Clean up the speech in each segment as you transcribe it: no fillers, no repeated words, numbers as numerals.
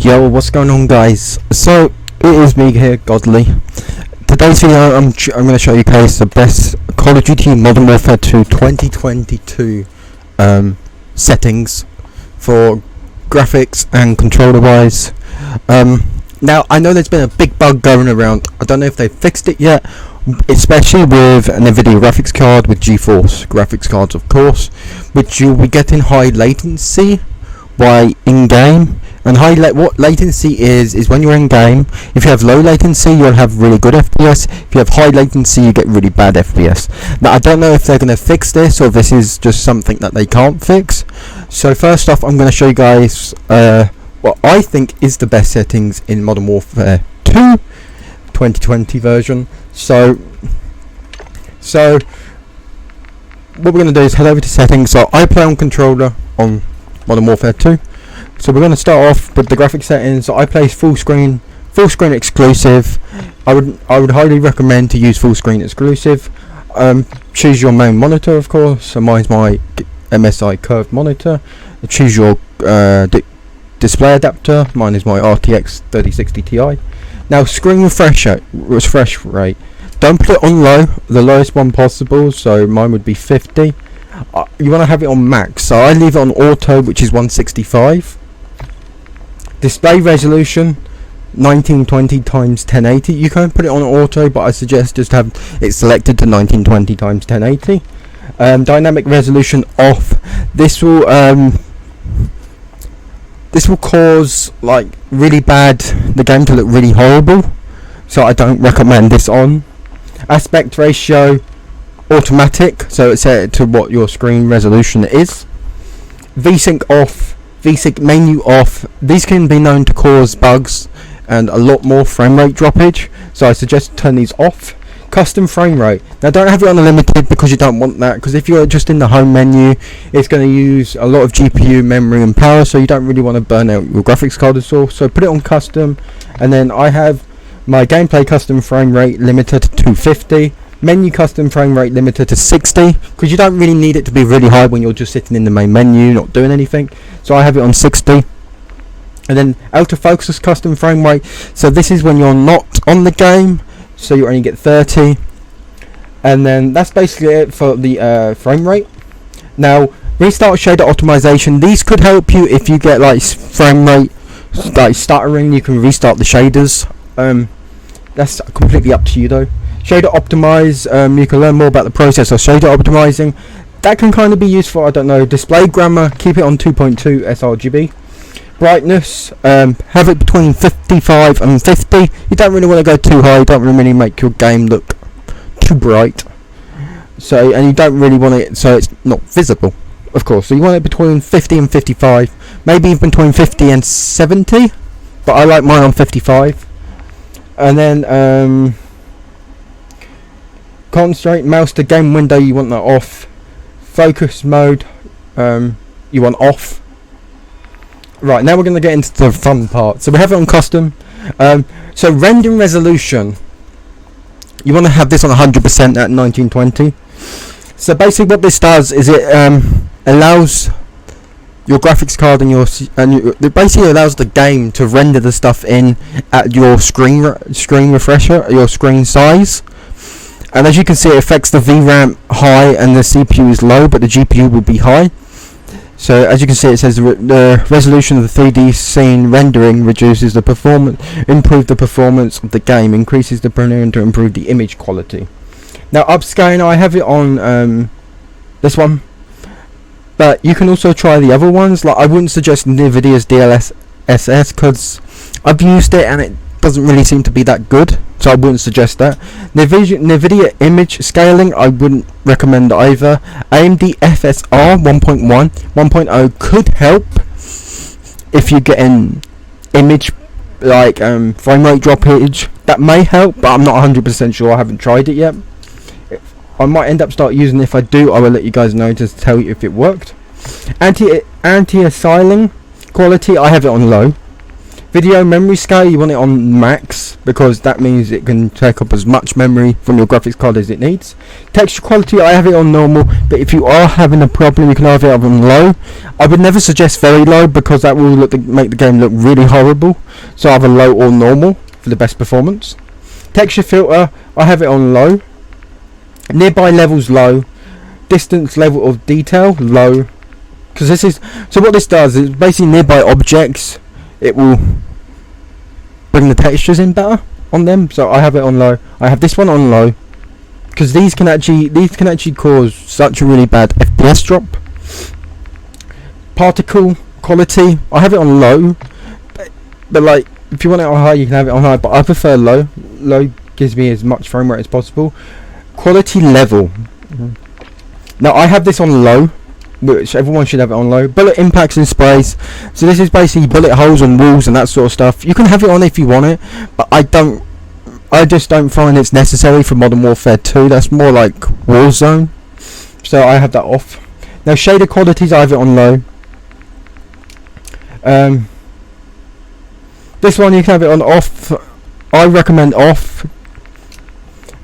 Yo, what's going on, guys? So it is me here, Godly. Today's video, I'm going to show you guys the best Call of Duty Modern Warfare 2 2022 settings for graphics and controller wise. Now I know there's been a big bug going around. I don't know if they've fixed it yet, especially with an NVIDIA graphics card, with GeForce graphics cards, of course, which you'll be getting high latency while in game. And what latency is when you're in game. If you have low latency, you'll have really good FPS. If you have high latency, you get really bad FPS. Now I don't know if they're going to fix this or if this is just something that they can't fix. So first off, I'm going to show you guys what I think is the best settings in Modern Warfare 2 2020 version. So what we're going to do is head over to settings. So I play on controller on Modern Warfare 2. So we're going to start off with the graphics settings. So I play full screen exclusive. I would highly recommend to use full screen exclusive. Choose your main monitor, of course. So mine's my MSI curved monitor. Choose your display adapter. Mine is my RTX 3060 Ti. Now screen refresh rate. Don't put it on low, the lowest one possible. So mine would be 50. You want to have it on max. So I leave it on auto, which is 165. Display resolution 1920 x 1080. You can put it on auto, but I suggest just have it selected to 1920 x 1080. Dynamic resolution off. This will cause like really bad the game to look really horrible, so I don't recommend this on. Aspect ratio automatic, so it's set to what your screen resolution is. VSync off, VSync menu off. These can be known to cause bugs and a lot more frame rate droppage, so I suggest turn these off. Custom frame rate. Now don't have it on unlimited because you don't want that, because if you're just in the home menu, it's going to use a lot of GPU memory and power, so you don't really want to burn out your graphics card at all. So put it on custom, and then I have my gameplay custom frame rate limited to 250. Menu custom frame rate limited to 60, because you don't really need it to be really high when you're just sitting in the main menu not doing anything. So I have it on 60. And then autofocus custom frame rate. So this is when you're not on the game, so you only get 30. And then that's basically it for the frame rate. Now restart shader optimization. These could help you if you get like frame rate like stuttering. You can restart the shaders. That's completely up to you though. Shader optimize, you can learn more about the process of shader optimizing. That can kind of be useful, I don't know. Display grammar, keep it on 2.2 sRGB. Brightness, have it between 55 and 50. You don't really want to go too high, you don't really make your game look too bright. So, and you don't really want it so it's not visible, of course. So you want it between 50 and 55, maybe even between 50 and 70, but I like mine on 55. And then concentrate mouse to game window, you want that off. Focus mode, you want off. Right, now we're going to get into the fun part. So we have it on custom. So rendering resolution, you want to have this on 100% at 1920. So basically what this does is it allows your graphics card and it basically allows the game to render the stuff in at your screen refresher, your screen size. And as you can see, it affects the VRAM high and the CPU is low, but the GPU will be high. So as you can see, it says the resolution of the 3D scene rendering reduces the performance, improve the performance of the game, increases the brilliance to improve the image quality. Now upscaling, I have it on this one, but you can also try the other ones. Like I wouldn't suggest NVIDIA's DLSS because I've used it and it doesn't really seem to be that good, so I wouldn't suggest that. NVIDIA image scaling, I wouldn't recommend either. AMD FSR 1.1 could help if you get an image like frame rate droppage. That may help, but I'm not 100% sure. I haven't tried it yet. I might end up start using it. If I do, I will let you guys know to tell you if it worked. Anti-aliasing quality, I have it on low. Video memory scale, you want it on max because that means it can take up as much memory from your graphics card as it needs. Texture quality, I have it on normal, but if you are having a problem, you can have it on low. I would never suggest very low because that will make the game look really horrible. So either low or normal for the best performance. Texture filter, I have it on low. Nearby levels low. Distance level of detail low. Because this is, so what this does is basically nearby objects, it will bring the textures in better on them. So I have it on low. I have this one on low because these can actually cause such a really bad FPS drop. Particle quality, I have it on low, but like if you want it on high, you can have it on high. But I prefer low. Low gives me as much frame rate as possible. Quality level. Now I have this on low, which everyone should have it on low. Bullet impacts and sprays, so this is basically bullet holes on walls and that sort of stuff. You can have it on if you want it, but I just don't find it's necessary for Modern Warfare 2. That's more like Warzone, so I have that off. Now shader qualities, I have it on low. This one you can have it on off. I recommend off.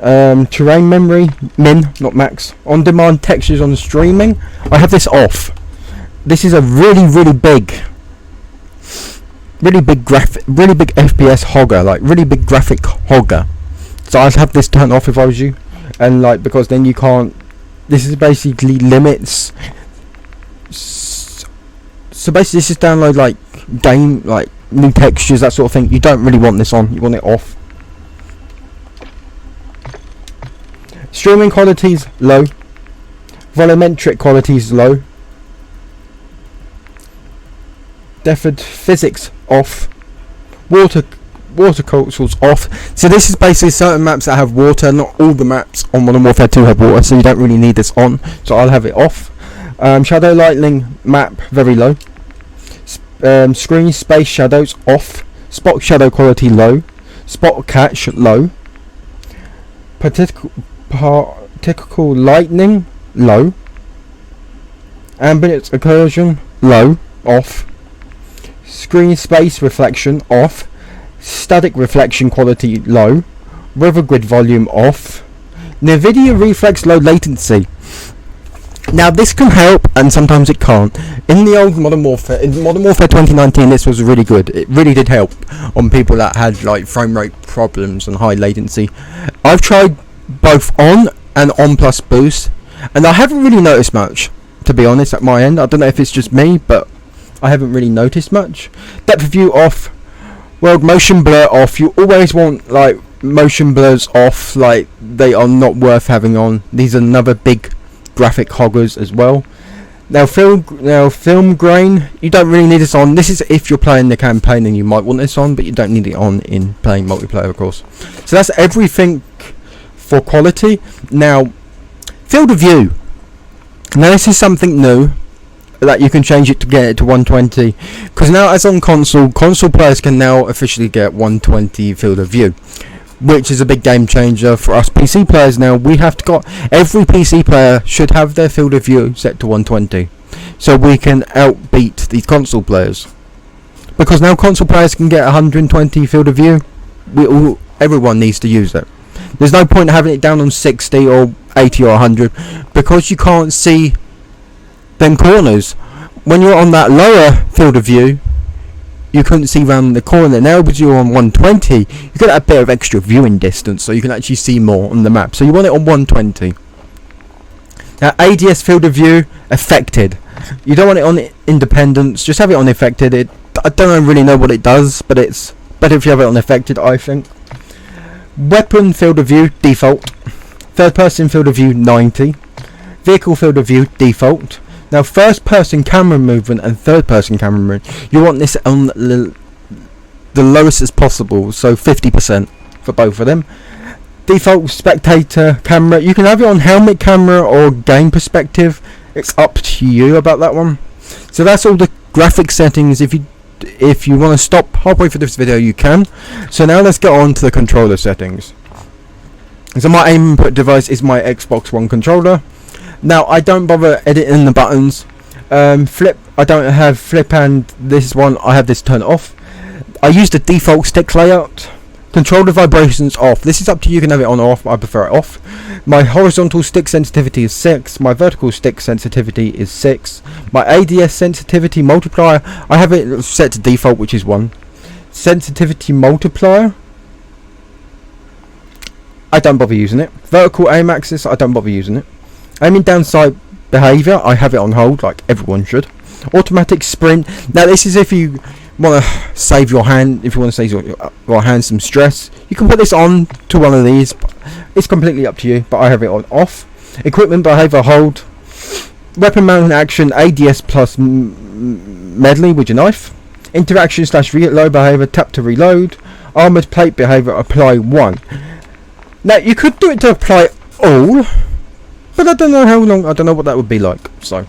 Terrain memory min, not max. On demand textures on streaming, I have this off. This is a really big FPS hogger, like really big graphic hogger. So I'd have this turned off if I was you, and like because then you can't. This is basically limits. So basically, this is download like game, like new textures, that sort of thing. You don't really want this on. You want it off. Streaming qualities low. Volumetric qualities low. Depth physics off. Water cultures off. So this is basically certain maps that have water. Not all the maps on Modern Warfare 2 have water, so you don't really need this on. So I'll have it off. Shadow lightning map very low. Screen space shadows off. Spot shadow quality low. Spot catch low. Particle lightning low. Ambient occlusion low, off. Screen space reflection off. Static reflection quality low. River grid volume off. NVIDIA reflex low latency. Now this can help and sometimes it can't. In the old Modern Warfare, in Modern Warfare 2019, this was really good. It really did help on people that had like frame rate problems and high latency. I've tried both on and on plus boost, and I haven't really noticed much, to be honest, at my end. I don't know if it's just me, but I haven't really noticed much. Depth of view off. World motion blur off. You always want like motion blurs off, like they are not worth having on. These are another big graphic hoggers as well. Now film grain, you don't really need this on. This is if you're playing the campaign and you might want this on, but you don't need it on in playing multiplayer, of course. So that's everything for quality. Now field of view, now this is something new that you can change it to get it to 120, because now as on console players can now officially get 120 field of view, which is a big game changer for us PC players. Now we have to got every PC player should have their field of view set to 120, so we can outbeat these console players, because now console players can get 120 field of view. Everyone needs to use it. There's no point having it down on 60 or 80 or 100, because you can't see them corners. When you're on that lower field of view, you couldn't see round the corner. Now because you're on 120, you get a bit of extra viewing distance, so you can actually see more on the map. So you want it on 120. Now ADS field of view affected. You don't want it on independence. Just have it on affected. I don't really know what it does, but it's better if you have it on affected, I think. Weapon field of view default. Third person field of view 90. Vehicle field of view default. Now first person camera movement and third person camera movement, you want this on the lowest as possible, so 50% for both of them. Default spectator camera, you can have it on helmet camera or game perspective. It's up to you about that one. So that's all the graphic settings. If you want to stop halfway through this video, you can. So now let's get on to the controller settings. So my aim input device is my Xbox One controller. Now I don't bother editing the buttons. Flip, I don't have flip, and this one I have this turned off. I use the default stick layout. Control the vibrations off. This is up to you. You can have it on or off, but I prefer it off. My horizontal stick sensitivity is 6. My vertical stick sensitivity is 6. My ADS sensitivity multiplier, I have it set to default, which is 1. Sensitivity multiplier, I don't bother using it. Vertical aim axis, I don't bother using it. Aiming down sight behaviour, I have it on hold, like everyone should. Automatic sprint. Now this is if you want to save your hand, if you want to save your hand some stress, you can put this on to one of these. It's completely up to you, but I have it on off. Equipment behaviour hold. Weapon mount action ADS plus medley with your knife. Interaction / reload behaviour, tap to reload. Armoured plate behaviour, apply 1. Now you could do it to apply all, but I don't know how long, I don't know what that would be like. So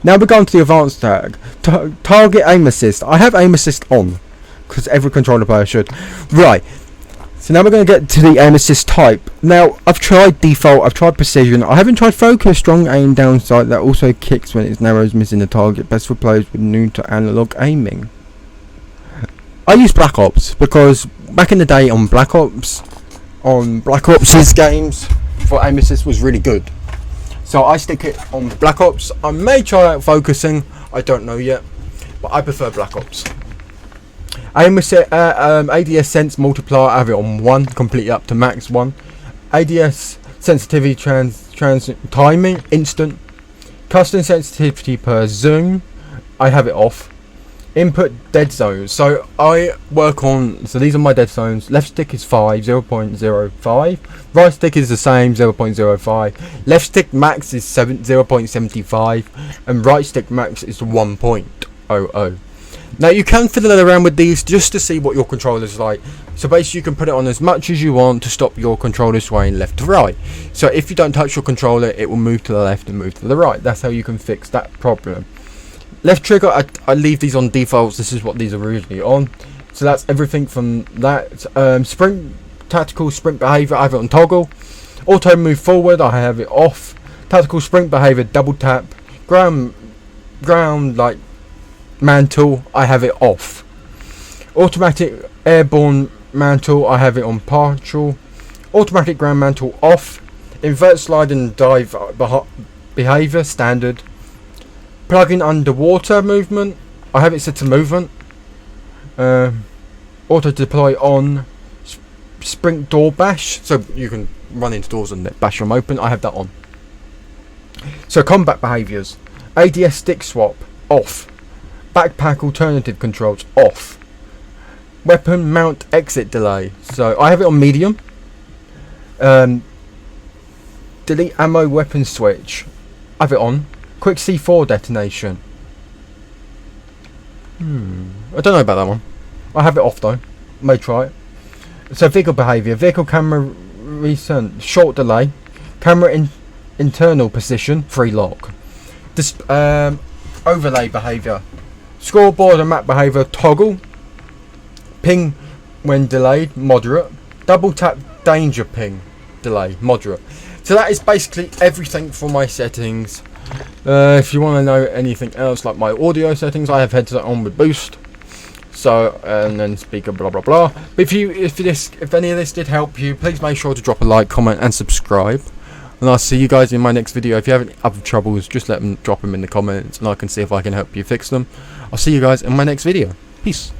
now we're going to the advanced tag. Target aim assist. I have aim assist on, because every controller player should. Right. So now we're going to get to the aim assist type. Now I've tried default, I've tried precision. I haven't tried focus, strong aim down sight. That also kicks when it's narrows, missing the target. Best for players with new to analog aiming. I use Black Ops because back in the day on Black Ops, games for aim assist was really good. So I stick it on Black Ops. I may try out focusing, I don't know yet, but I prefer Black Ops. Aim assist, ADS sense multiplier, I have it on 1, completely up to max 1. ADS sensitivity timing instant. Custom sensitivity per zoom, I have it off. Input dead zones. So I work on, so these are my dead zones. Left stick is 5, 0.05. Right stick is the same, 0.05. Left stick max is 0.75. And right stick max is 1.00. Now you can fiddle around with these just to see what your controller's like. So basically you can put it on as much as you want to stop your controller swaying left to right. So if you don't touch your controller, it will move to the left and move to the right. That's how you can fix that problem. Left trigger, I leave these on defaults. This is what these are originally on. So that's everything from that. Sprint, tactical sprint behaviour, I have it on toggle. Auto move forward, I have it off. Tactical sprint behaviour, double tap. Ground like mantle, I have it off. Automatic airborne mantle, I have it on partial. Automatic ground mantle off. Invert slide and dive behaviour, standard. Plug-in underwater movement, I have it set to movement. Auto deploy on. Sprint door bash, so you can run into doors and bash them open, I have that on. So combat behaviours. ADS stick swap, off. Backpack alternative controls, off. Weapon mount exit delay, so I have it on medium. Delete ammo weapon switch, I have it on. Quick C4 detonation. I don't know about that one. I have it off though. May try it. So vehicle behaviour. Vehicle camera recent. Short delay. Camera internal position. Free lock. This overlay behaviour. Scoreboard and map behaviour. Toggle. Ping when delayed. Moderate. Double tap danger ping. Delay. Moderate. So that is basically everything for my settings. If you want to know anything else like my audio settings, I have headset on with boost, so and then speaker blah blah blah. But if any of this did help you, please make sure to drop a like, comment and subscribe, and I'll see you guys in my next video. If you have any other troubles, just drop them in the comments and I can see if I can help you fix them. I'll see you guys in my next video. Peace.